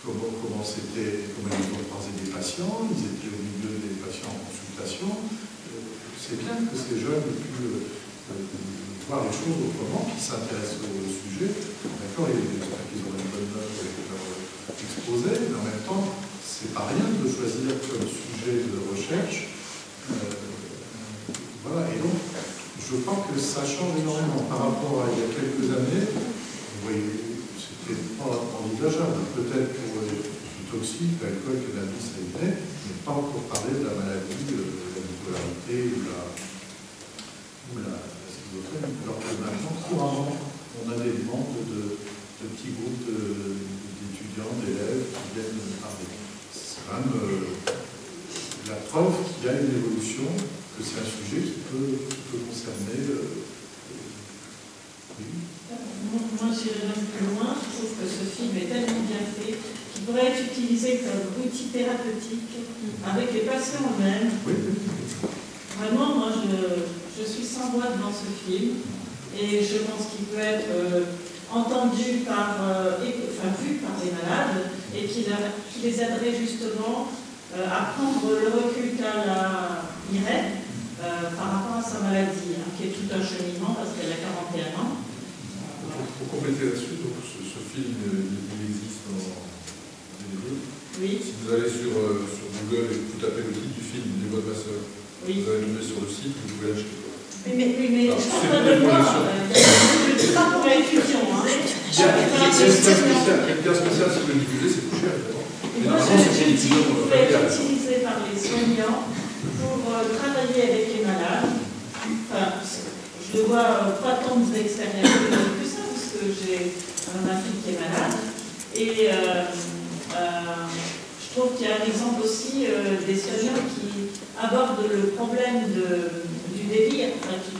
comment c'était, comment ils ont croisé des patients, ils étaient au milieu des patients en consultation. C'est bien que ces jeunes aient pu voir les choses autrement, qui s'intéressent au sujet. D'accord, j'espère qu'ils auront une bonne note avec leur exposé, mais en même temps, c'est pas rien de choisir comme sujet de recherche. Voilà, et donc, je crois que ça change énormément par rapport à il y a quelques années. Vous voyez, c'était pas envisageable. Peut-être pour les toxiques, l'alcool, cannabis, ça y est, mais pas encore parler de la maladie, de la bipolarité ou la schizophrène. Alors que maintenant, couramment, on a des demandes de petits groupes d'étudiants, d'élèves qui viennent parler. C'est quand même la preuve qu'il y a une évolution, que c'est un sujet qui peut concerner. Moi, j'irais même plus loin. Je trouve que ce film est tellement bien fait qu'il pourrait être utilisé comme outil thérapeutique avec les patients eux-mêmes. Oui. Vraiment, moi, je suis sans voix devant ce film et je pense qu'il peut être entendu vu par les malades et qui les aiderait justement à prendre le recul qu'a Irène par rapport à sa maladie, qui est tout un cheminement parce qu'elle a 41 ans. Pour compléter là-dessus, donc ce film il existe en DVD. Oui. Si vous allez sur Google et vous tapez le titre du film, Les voix de ma soeur, vous allez tomber sur le site, vous pouvez l'acheter. Mais je suis en train de voir, je ne suis pas pour l'étudiant. Il y a quelqu'un spécial, si vous le diffusez, c'est plus cher. Et moi, je dis qu'il peut être utilisé par les soignants pour travailler avec les malades. Enfin, je ne vois pas tant d'expérience que ça, parce que j'ai ma fille qui est malade. Et je trouve qu'il y a un exemple aussi des soignants qui abordent le problème du délire,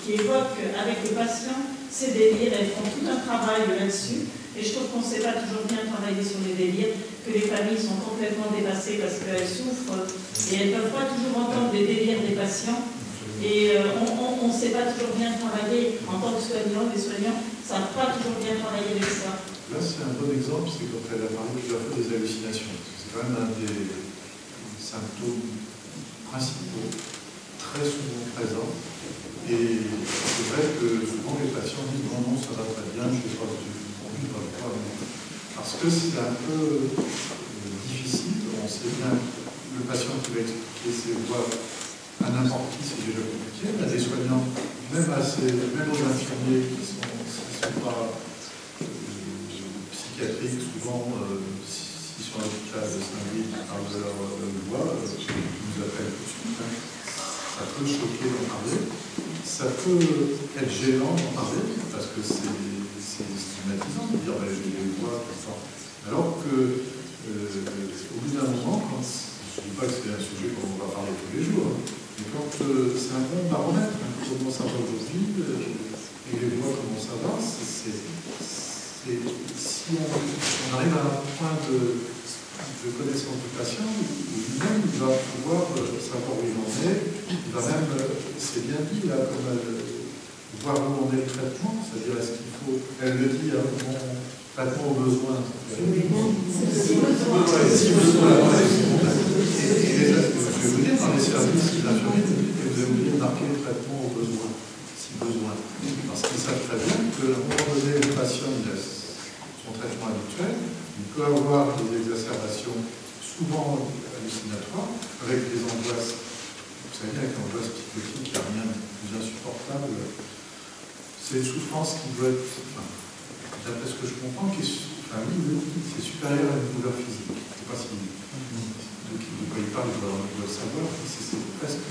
qui évoquent avec le patient ces délires. Elles font tout un travail là-dessus. Et je trouve qu'on ne sait pas toujours bien travailler sur les délires, que les familles sont complètement dépassées parce qu'elles souffrent et elles ne peuvent pas toujours entendre les délires des patients. Et on ne sait pas toujours bien travailler en tant que soignant. Les soignants ne savent pas toujours bien travailler avec ça. Là, c'est un bon exemple, c'est quand elle a parlé plusieurs fois des hallucinations. C'est quand même un des symptômes principaux, très souvent présents. Et c'est vrai que souvent les patients disent non, ça va très bien, je ne sais pas, parce que c'est un peu difficile. On sait bien le patient qui va expliquer ses voix à n'importe qui, c'est déjà compliqué. Il y a des soignants, même aux infirmiers qui ne sont pas psychiatriques, souvent, s'ils sont à l'hôpital de Saint-Louis, qui parlent de leur voix, ils nous appellent tout de suite. Ça peut choquer d'en parler. Ça peut être gênant d'en parler, parce que c'est stigmatisant de dire j'ai des voix, tout ça. Alors que, au bout d'un moment, je ne dis pas que c'est un sujet qu'on va parler tous les jours, mais quand c'est un bon baromètre, comment ça va aujourd'hui, et les voix, comment ça va, Et si on arrive à un point de connaissance du patient, lui-même il va pouvoir savoir où il en est, il va même, c'est bien dit là, comme voir où en est le traitement, c'est-à-dire est-ce qu'il faut, elle le dit, hein, mon traitement au besoin. Si besoin. Et je vais vous dire, dans les services d'infirmiers, vous allez vous dire marquer le traitement au besoin, si besoin. Parce qu'ils savent très bien qu'à un moment donné, le patient il a son traitement habituel, il peut avoir des exacerbations souvent hallucinatoires, avec des angoisses. Vous savez, avec l'angoisse psychotique, il n'y a rien de plus insupportable. C'est une souffrance qui doit être, enfin, d'après ce que je comprends, qui est, enfin, oui, c'est supérieur à une douleur physique. Je ne sais pas si de quoi il parle, il doit le savoir. C'est presque,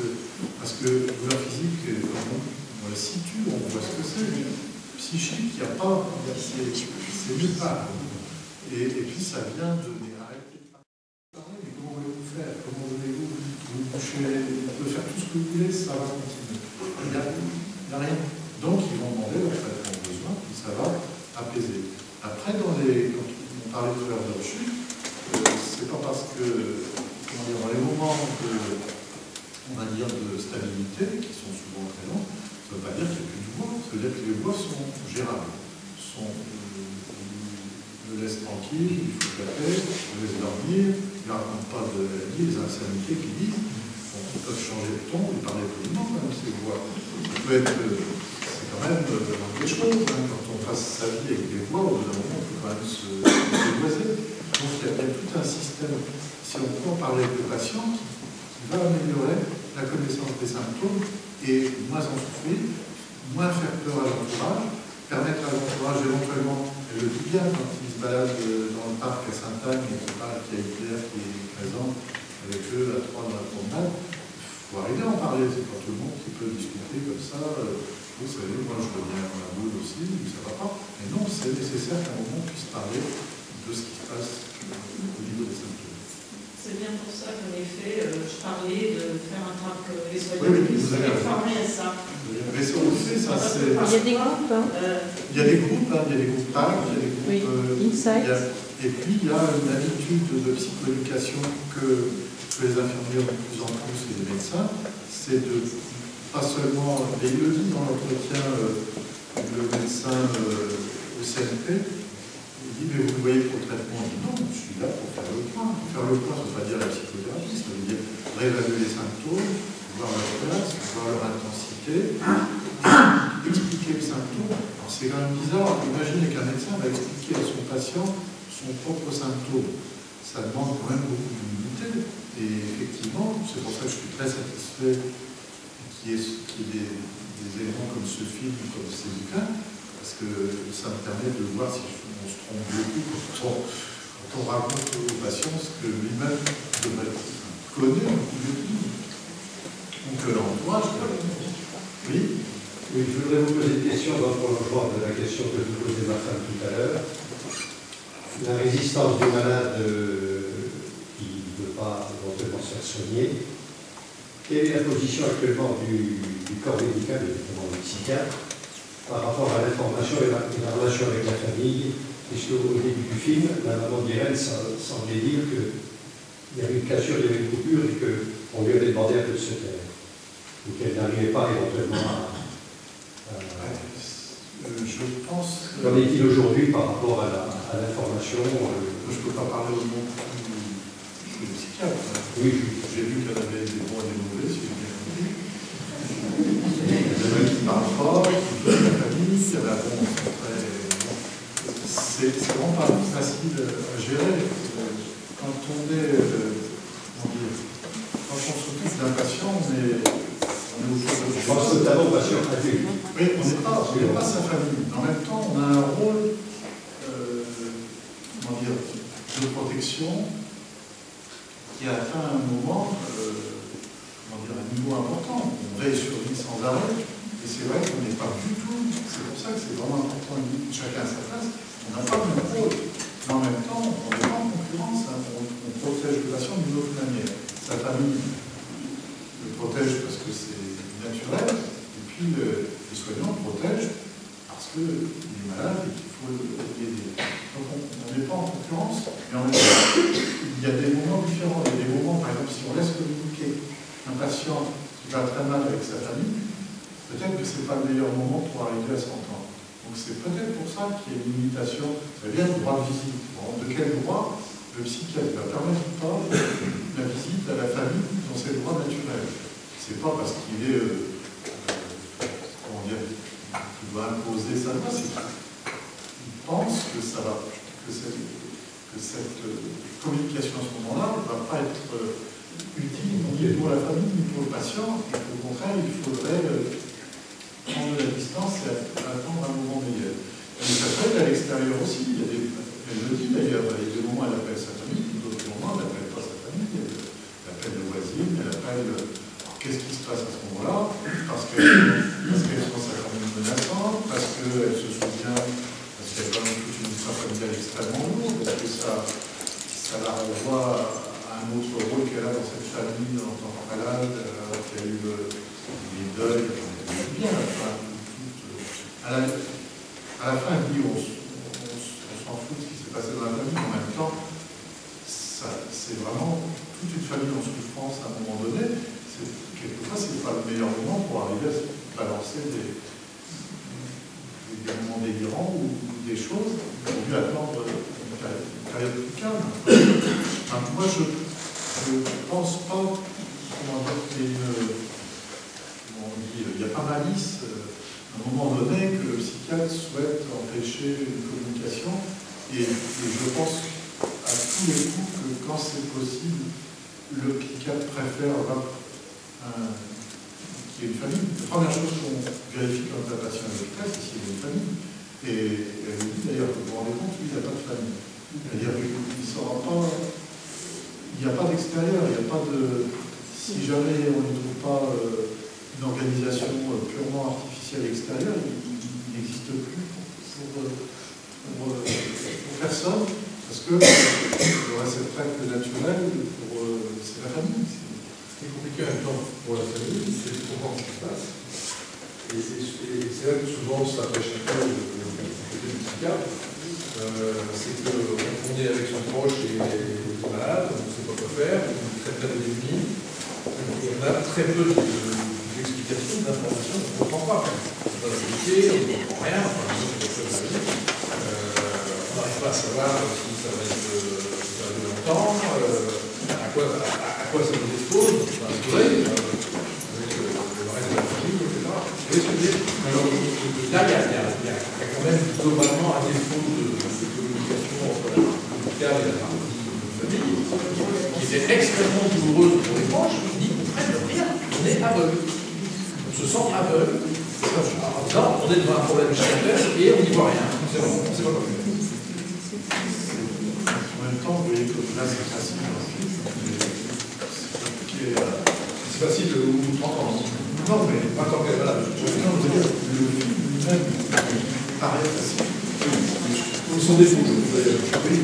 parce que la douleur physique, on la situe, on voit ce que c'est. Psychique, il n'y a pas, c'est nulle part. Et puis ça vient de arrêter de parler, mais comment voulez-vous faire? Comment voulez-vous vous coucher? Vous pouvez faire tout ce que vous voulez, ça va continuer. Il n'y a rien. Donc ils vont demander leur traitement au besoin, puis ça va apaiser. Après, quand on parlait tout à l'heure de rechute, c'est pas parce que, comment dire, dans les moments on va dire, de stabilité, qui sont souvent très longs, ça ne veut pas dire qu'il n'y a plus de voix, ça veut dire que les voix sont gérables, le laisse tranquille, il faut taper, le laisse dormir, il ne raconte pas de la vie, les insanités qu'ils disent. Bon, ils peuvent changer de ton, ils parlent poliment, même ces voix. Ça peut être, c'est quand même des choses, hein. Quand on passe sa vie avec des voix, au bout d'un moment, on peut quand même se dévoiser. Donc il y a tout un système, si on peut en parler avec le patient, qui va améliorer la connaissance des symptômes et moins en souffrir, moins faire peur à l'entourage, permettre à l'entourage éventuellement, elle le dit bien quand il se balade dans le parc à Sainte-Anne et qu'il parle qu'il y a Hitler qui est présent avec eux à 3 dans la promenade, il faut arriver à en parler, c'est pas tout le monde qui peut discuter comme ça, vous savez, moi je reviens dans la boule aussi, mais ça va pas. Mais non, c'est nécessaire qu'à un moment on puisse parler de ce qui se passe au niveau des symptômes. C'est bien pour ça qu'en effet, je parlais de faire un trac les soignants qui soient formés à ça. Mais ça, on le fait, ça c'est... Il y a des groupes, hein. Il y a des groupes, hein, il y a des groupes PAC, il y a des groupes... Insight. Et puis il y a une habitude de psychoéducation que les infirmiers ont de plus en plus et les médecins, c'est de, pas seulement, mais il le dit dans l'entretien, le médecin au CNP, il dit, mais vous me voyez pour le traitement? Il dit, non, je suis là pour faire le point. Faire le point, ça ne veut pas dire la psychothérapie, ça veut dire réévaluer les symptômes, voir leur place, voir leur intensité, expliquer les symptômes. Alors c'est quand même bizarre, imaginez qu'un médecin va expliquer à son patient son propre symptôme. Ça demande quand même beaucoup d'humilité. Et effectivement, c'est pour ça que je suis très satisfait qu'il y ait des éléments comme ce film, comme ces bouquins, parce que ça me permet de voir si on se trompe beaucoup quand on raconte aux patients ce que lui-même devrait connaître. Donc l'entourage, oui. Oui, je voudrais vous poser une question dans le prolongement de la question que vous posez ma femme tout à l'heure. La résistance du malade qui ne veut pas éventuellement se faire soigner. Quelle est la position actuellement du corps médical, notamment du psychiatre, par rapport à l'information et la relation avec la famille? Puisque au début du film, la maman d'Irène semblait dire qu'il y avait une cassure, il y avait une coupure et qu'on lui avait demandé un peu de se taire. ou qu'elle n'arrivait pas éventuellement à... Je pense... Qu'en est-il aujourd'hui par rapport à l'information Je ne peux pas parler au nom du psychiatre. Oui. J'ai vu qu'elle avait des bons et des mauvais, si j'ai bien compris. Il y en a qui parlent fort, qui touchent la famille, il y en a bon, après... C'est vraiment pas facile à gérer. Quand on est... comment dire, quand on s'occupe d'un patient, on est au cœur de... Je pense notamment au patient adulte. Oui, on n'est pas sa famille. En même temps, on a un rôle comment dire, de protection qui a atteint un moment, comment dire, un niveau important. On veille sur lui sans arrêt, et c'est vrai qu'on n'est pas du tout. C'est pour ça que c'est vraiment important de chacun à sa place. On n'a pas le même rôle. Mais en même temps, on n'est pas en concurrence. Hein. On protège le patient d'une autre manière. Sa famille le protège parce que c'est naturel, et puis les soignants protègent parce parce qu'il est malade et qu'il faut l'aider. Donc on n'est pas en concurrence, mais en même temps, il y a des moments différents. Il y a des moments, par exemple, si on laisse communiquer un patient qui va très mal avec sa famille, peut-être que ce n'est pas le meilleur moment pour arriver à s'entendre. Donc c'est peut-être pour ça qu'il y a une limitation. Ça veut dire le droit de visite. Bon, de quel droit le psychiatre va permettre ou pas la visite à la famille dans ses droits naturels? C'est pas parce qu'il est, comment dire, qu'il doit imposer sa loi, c'est qu'il pense que ça va, que cette communication à ce moment-là ne va pas être utile ni pour la famille ni pour le patient, et qu'au contraire, il faudrait prendre la distance et attendre un moment meilleur. Mais ça peut être à l'extérieur aussi. Elle le dit d'ailleurs, il y a des moments où elle appelle sa famille, d'autres moments elle n'appelle pas sa famille, elle appelle le voisine, elle appelle qu'est-ce qui se passe à ce moment-là, parce qu'elle sent sa famille menaçante, parce qu'elle se souvient, parce qu'il y a quand même toute une histoire familiale extrêmement lourde, parce que ça la renvoie à un autre rôle qu'elle a dans cette famille en tant que malade, alors qu'il y a eu les deuils, bien, à la fin, elle dit on s'en fout de ce qui s'est passé dans la famille, mais en même temps, c'est vraiment toute une famille en souffrance à un moment donné. Quelquefois, ce n'est pas le meilleur moment pour arriver à se balancer des moments délirants ou des choses. Il vaut mieux attendre une période plus calme. Enfin, moi, je ne pense pas, comment dire, qu'il n'y a pas malice. À un moment donné, que le psychiatre souhaite empêcher une communication, et je pense à tous les coups que quand c'est possible, le psychiatre préfère qu'il y ait une famille. La première chose qu'on vérifie quand un patient est à l'hôpital, c'est s'il y a une famille. Et elle me dit d'ailleurs, vous vous rendez compte, lui, il n'a pas de famille. C'est-à-dire qu'il ne saura pas, il n'y a pas d'extérieur, il n'y a pas de... Si jamais on ne trouve pas une organisation purement artificielle extérieure, il n'existe plus pour personne, parce que le réceptacle naturel, c'est la famille. Ce qui est compliqué en même temps pour la famille, c'est de comprendre ce qui se passe. Et c'est là que souvent ça pêche un peu du psychiatre. C'est qu'on est avec son proche et il est malade, on ne sait pas quoi faire, on est très très démunis. On a très peu d'explications, d'informations, on ne comprend pas. On va l'expliquer, on ne comprend rien, on n'arrive pas à savoir si ça va durer longtemps, à quoi ça nous expose, on va avec le reste de la famille, etc. Vous voyez ce que je veux dire? Alors, là, il y a quand même globalement un défaut de communication entre l'hôpital et la partie famille, qui est extrêmement douloureuse pour les proches, qui n'y comprennent rien. On est aveugle. On se sent aveugle. Non, on est devant un problème psychiatrique et on n'y voit rien. C'est bon, on ne sait pas quoi faire. En même temps, vous voyez que là, c'est facile. C'est facile ou 30 ans. Non, mais pas tant qu'elle est malade. Le film lui-même paraît facile. Son défaut, d'ailleurs. Oui,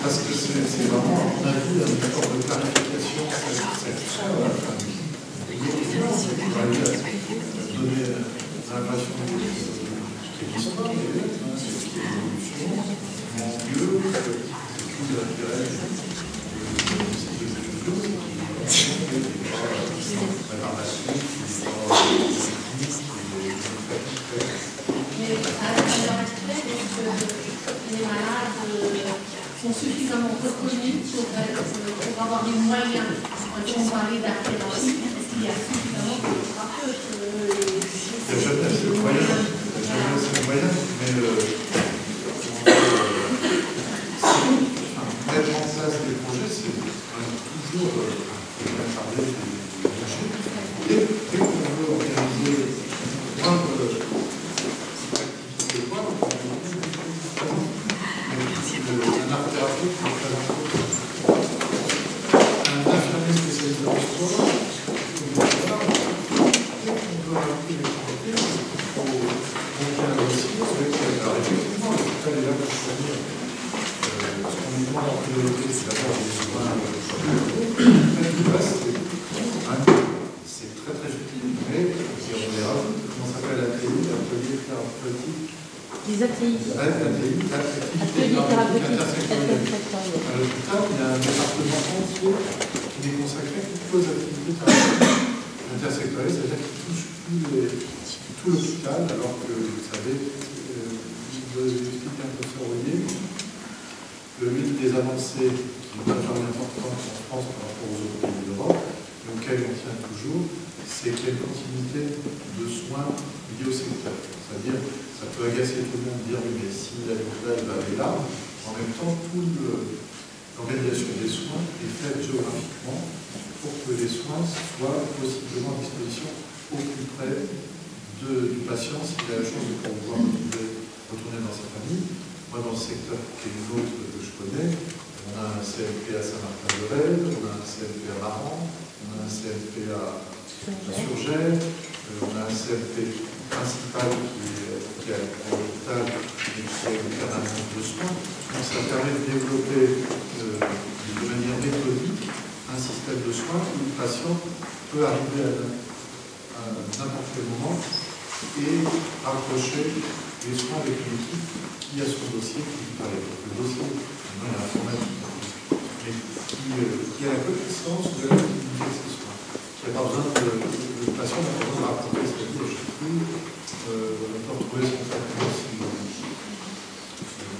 parce que c'est vraiment, on a vu une forme de clarification sexuelle à la famille. Donner l'impression qu'il y a l'histoire, qu'il y a l'évolution, mon Dieu, tout l'intérêt les malades sont suffisamment reconnus pour avoir les moyens, quand on parlait d'archéologie, est-ce qu'il y a suffisamment de thérapeutes? Il n'y a jamais assez de moyens, mais mettre en place des projets, c'est toujours parler des projets. Dès qu'on veut organiser un art thérapeute, un infirmier spécialisé en histoire, effectivement, l'hôpital est là pour fournir ce qu'on nous demande en priorité, c'est d'abord des soins mais tout le reste, c'est très très utile. Mais on verra comment s'appelle la ateliers thérapeutiques. Des ATI. Ateliers thérapeutiques intersectoriels. À l'hôpital, il y a un département entier qui est consacré à toutes les activités thérapeutiques intersectorielles, c'est-à-dire qui touche tout l'hôpital, alors que, vous savez, vous expliquez un peu ça, l'une des avancées qui est vraiment importante en France par rapport aux autres pays d'Europe, auxquelles on tient toujours, c'est qu'il y a une continuité de soins liés au secteur. C'est-à-dire, ça peut agacer tout le monde de dire, oui, mais si la elle va aller là, en même temps, toute l'organisation des soins est faite géographiquement pour que les soins soient possiblement à disposition au plus près du patient s'il a la chance de pouvoir retourner dans sa famille. Moi, dans le secteur qui est l'autre que je connais, on a un CLP à Saint-Martin-de-Rède, on a un CLP à Maran, on a un CLP à Surgères, on a un CLP principal qui est à l'hôpital et qui est une permanence de soins. Donc ça permet de développer de manière méthodique un système de soins où le patient peut arriver à n'importe quel moment et approcher les soins avec une équipe qui a son dossier qui lui parle. Le dossier, maintenant il y a informatique, mais qui a la connaissance de la utilité de ces soins. Qui n'a pas besoin le patient n'a pas besoin de rapporter ce qu'il dit à chaque fois. On peut retrouver son traitement si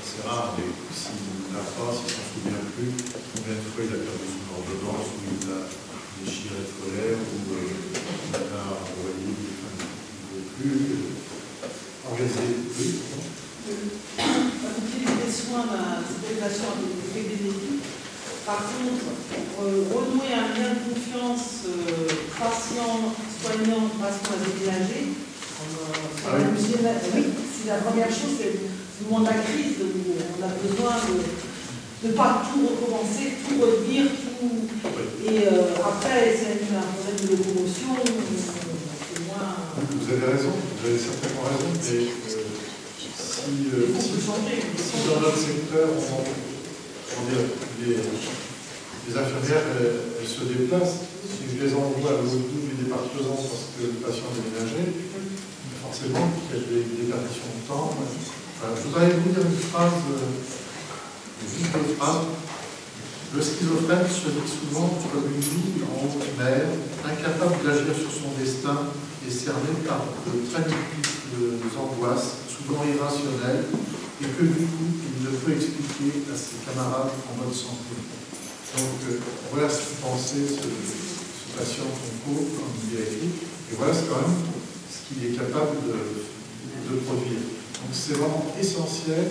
c'est rare, mais s'il n'a pas, s'il ne s'en souvient plus, combien de fois il a perdu son ordonnance, ou il a déchiré de colère, ou il a envoyé des fins de plus. La continuité des soins d'un patient avec des équipes. Par contre, renouer un lien de confiance patient-soignant façon à déménager, oui, c'est la première chose, c'est le moment de la crise où on a besoin de ne pas tout recommencer, tout retenir, tout. Et après, c'est un problème de locomotion, c'est moins. Vous avez raison, vous avez certainement raison, mais si dans notre secteur, les infirmières, elles se déplacent, si je les envoie à l'autre bout du département parce que le patient a déménagé, forcément, il y a des déperditions de temps. Je voudrais vous dire une phrase, juste une phrase. Le schizophrène se vit souvent comme une vie en haute mer, incapable d'agir sur son destin et cerné par de très multiples angoisses, souvent irrationnelles, et que du coup, il ne peut expliquer à ses camarades en bonne santé. Donc, voilà ce qu'il pensait ce patient Tonko, comme il a écrit, et voilà quand même ce qu'il est capable de produire. Donc, c'est vraiment essentiel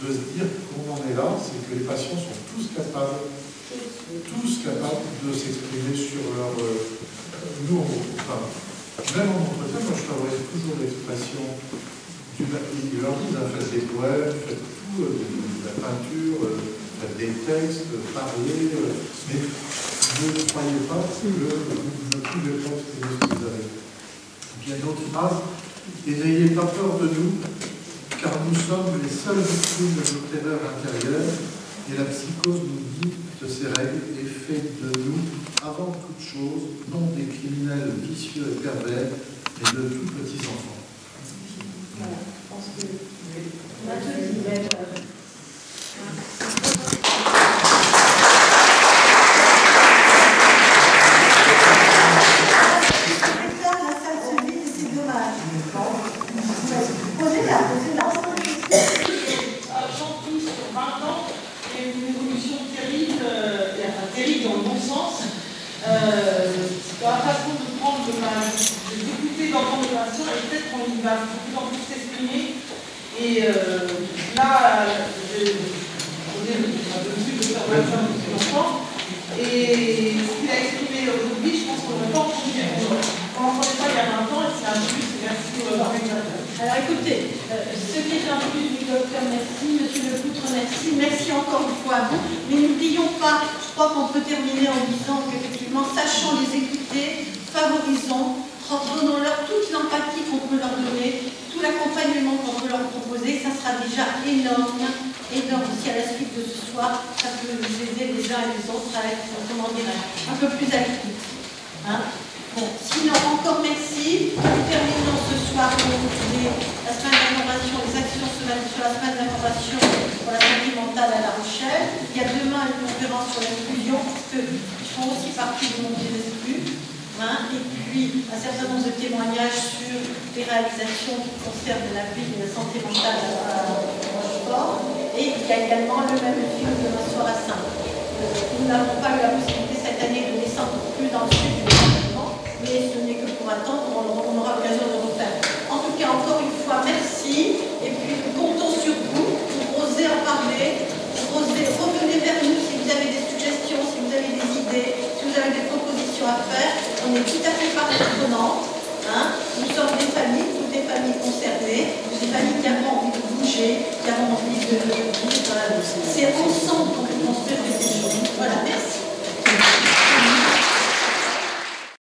de se dire qu'on en est là, c'est que les patients sont tous capables de s'exprimer sur leur... nous, même en entretien, moi je favorise toujours l'expression du... Ils leur disent, faites des poèmes, faites tout, de la peinture, faites des textes, parlez, mais ne croyez pas que vous ne pouvez pas exprimer ce que vous avez. Bien d'autres phrases, et n'ayez pas peur de nous, car nous sommes les seules victimes de nos terreurs intérieures, et la psychose nous dit de ces règles et fait de nous, avant toute chose, non des criminels vicieux et pervers, mais de tout petits enfants. Voilà, je pense que... Dans la façon de prendre d'écouter, d'entendre le patient, et peut-être qu'on y va de plus en plus s'exprimer. Et là, on est dessus de faire la fin de l'enfant. Et ce qu'il a exprimé aujourd'hui, je pense qu'on n'a pas entendu. On n'entendait pas il y a 20 ans, et c'est un plus. Merci pour l'organisateur. Alors écoutez, ce qui est un plus du docteur, merci, monsieur Lepoutre, merci, merci encore une fois à vous, mais n'oublions pas, je crois qu'on peut terminer en disant qu'effectivement, sachant les écouter, favorisons, donnons-leur toute l'empathie qu'on peut leur donner, tout l'accompagnement qu'on peut leur proposer, ça sera déjà énorme, énorme aussi à la suite de ce soir, ça peut nous aider les uns et les autres à être, comment dire, un peu plus à l'écoute. Hein? Bon, sinon, encore merci. Nous terminons ce soir la semaine d'information, les actions sur la semaine d'information pour la santé mentale à La Rochelle. Il y a demain une conférence sur l'inclusion, parce qu'ils font aussi partie du monde des exclus. Et puis un certain nombre de témoignages sur les réalisations qui concernent la vie et la santé mentale à Rochefort. Et il y a également le même film de la soirée à Saint. Nous n'avons pas eu la possibilité cette année de descendre plus dans le sud du département, mais ce n'est que pour attendre, on aura l'occasion de refaire. En tout cas, encore une fois, merci. Et puis nous comptons sur vous pour oser en parler, pour oser revenir vers nous si vous avez des suggestions, si vous avez des idées, si vous avez des propositions à faire. On est tout à fait partie prenante. Nous sommes des familles, toutes des familles concernées, des familles qui avons envie de bouger, qui avons envie de